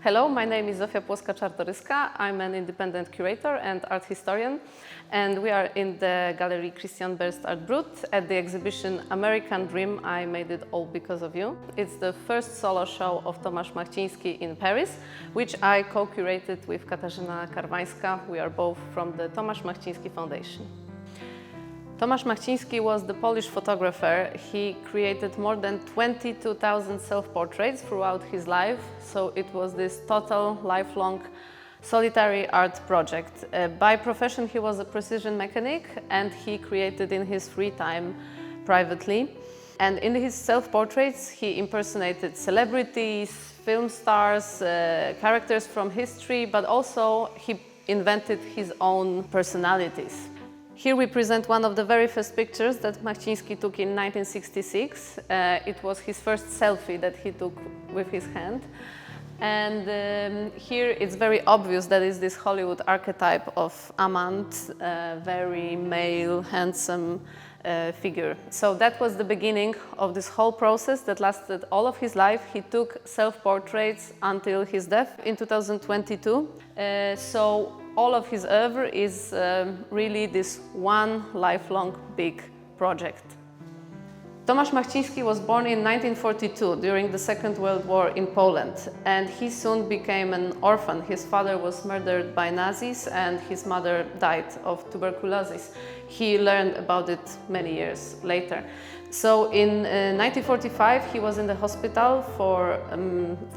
Hello, my name is Zofia Płoska-Czartoryska. I'm an independent curator and art historian, and we are in the galerie Berst Art Brut at the exhibition American Dream, I Made It All Because of You. It's the first solo show of Tomasz Machciński in Paris, which I co-curated with Katarzyna Karwańska. We are both from the Tomasz Machciński Foundation. Tomasz Machciński was the Polish photographer. He created more than 22,000 self-portraits throughout his life, so it was this total, lifelong, solitary art project. By profession, he was a precision mechanic, and he created in his free time privately. And in his self-portraits, he impersonated celebrities, film stars, characters from history, but also he invented his own personalities. Here we present one of the very first pictures that Machciński took in 1966. It was his first selfie that he took with his hand. And here it's very obvious that it's this Hollywood archetype of amant, very male, handsome figure. So that was the beginning of this whole process that lasted all of his life. He took self-portraits until his death in 2022. So all of his oeuvre is really this one lifelong big project. Tomasz Machciński was born in 1942 during the Second World War in Poland, and he soon became an orphan. His father was murdered by Nazis and his mother died of tuberculosis. He learned about it many years later. So in 1945 he was in the hospital for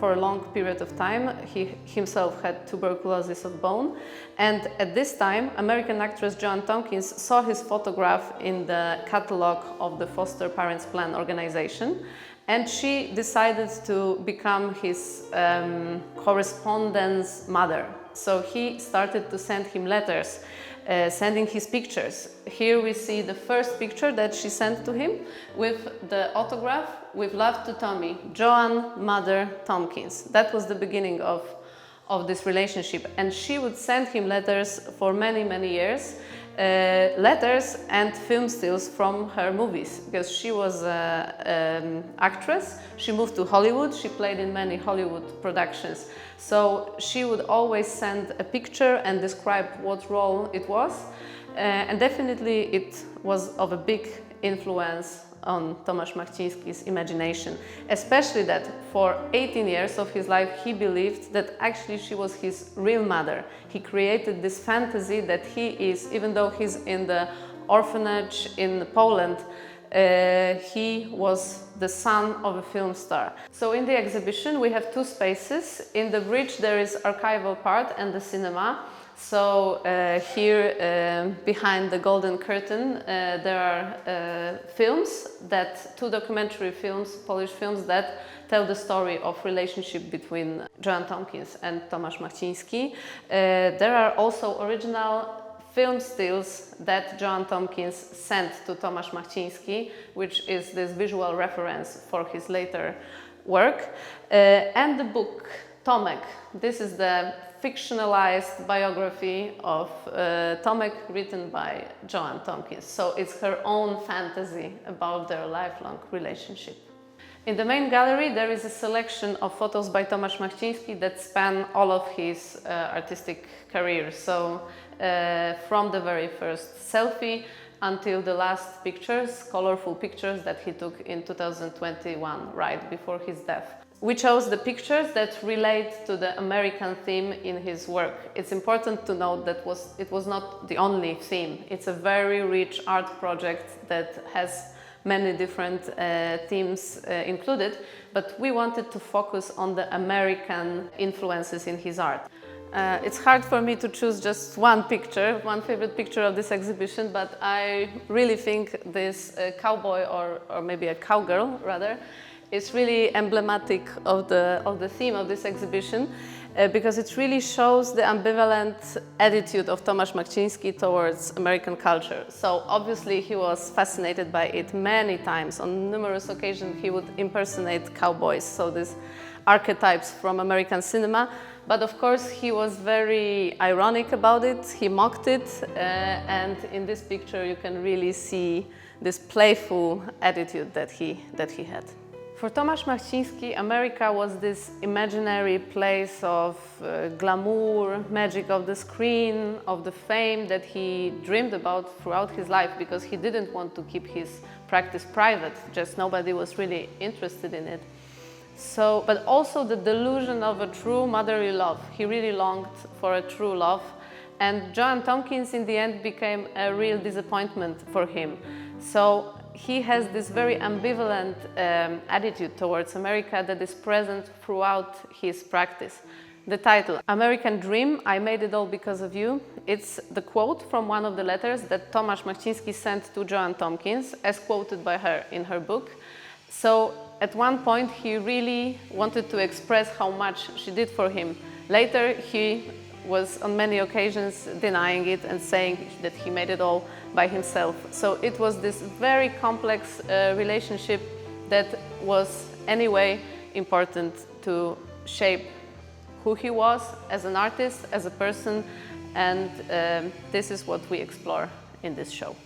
a long period of time. He himself had tuberculosis of bone, and at this time American actress Joan Tompkins saw his photograph in the catalogue of the Foster Parents Plan organization, and she decided to become his correspondence mother. So he started to send him letters, sending his pictures. Here we see the first picture that she sent to him with the autograph, "With love to Tommy, Joan Mother Tompkins." That was the beginning of this relationship, and she would send him letters for many, many years. Letters and film stills from her movies, because she was an actress. She moved to Hollywood, she played in many Hollywood productions. So she would always send a picture and describe what role it was. And definitely it was of a big influence on Tomasz Machciński's imagination, especially that for 18 years of his life he believed that actually she was his real mother. He created this fantasy that he is, even though he's in the orphanage in Poland, he was the son of a film star. So in the exhibition we have two spaces. In the bridge there is archival part and the cinema. So here behind the golden curtain there are films, two documentary films, Polish films that tell the story of relationship between Joan Tompkins and Tomasz Machciński. There are also original film stills that Joan Tompkins sent to Tomasz Machciński, which is this visual reference for his later work. And the book Tomek. This is the fictionalized biography of Tomek, written by Joan Tompkins. So it's her own fantasy about their lifelong relationship. In the main gallery there is a selection of photos by Tomasz Machciński that span all of his artistic career. So from the very first selfie until the last pictures, colorful pictures that he took in 2021, right before his death. We chose the pictures that relate to the American theme in his work. It's important to note that it was not the only theme. It's a very rich art project that has many different themes included, but we wanted to focus on the American influences in his art. It's hard for me to choose just one picture, one favorite picture of this exhibition, but I really think this cowboy, or maybe a cowgirl rather, is really emblematic of the theme of this exhibition, because it really shows the ambivalent attitude of Tomasz Machciński towards American culture. So obviously he was fascinated by it many times. On numerous occasions he would impersonate cowboys, so these archetypes from American cinema. But of course he was very ironic about it, he mocked it, and in this picture you can really see this playful attitude that he had. For Tomasz Machciński, America was this imaginary place of glamour, magic of the screen, of the fame that he dreamed about throughout his life, because he didn't want to keep his practice private, just nobody was really interested in it. So, but also the delusion of a true motherly love. He really longed for a true love, and Joanne Tomkins in the end became a real disappointment for him. So he has this very ambivalent attitude towards America that is present throughout his practice. The title, American Dream, I Made It All Because of You, it's the quote from one of the letters that Tomasz Machciński sent to Joanne Tomkins, as quoted by her in her book. So at one point he really wanted to express how much she did for him. Later he was on many occasions denying it and saying that he made it all by himself. So it was this very complex relationship that was anyway important to shape who he was as an artist, as a person, and this is what we explore in this show.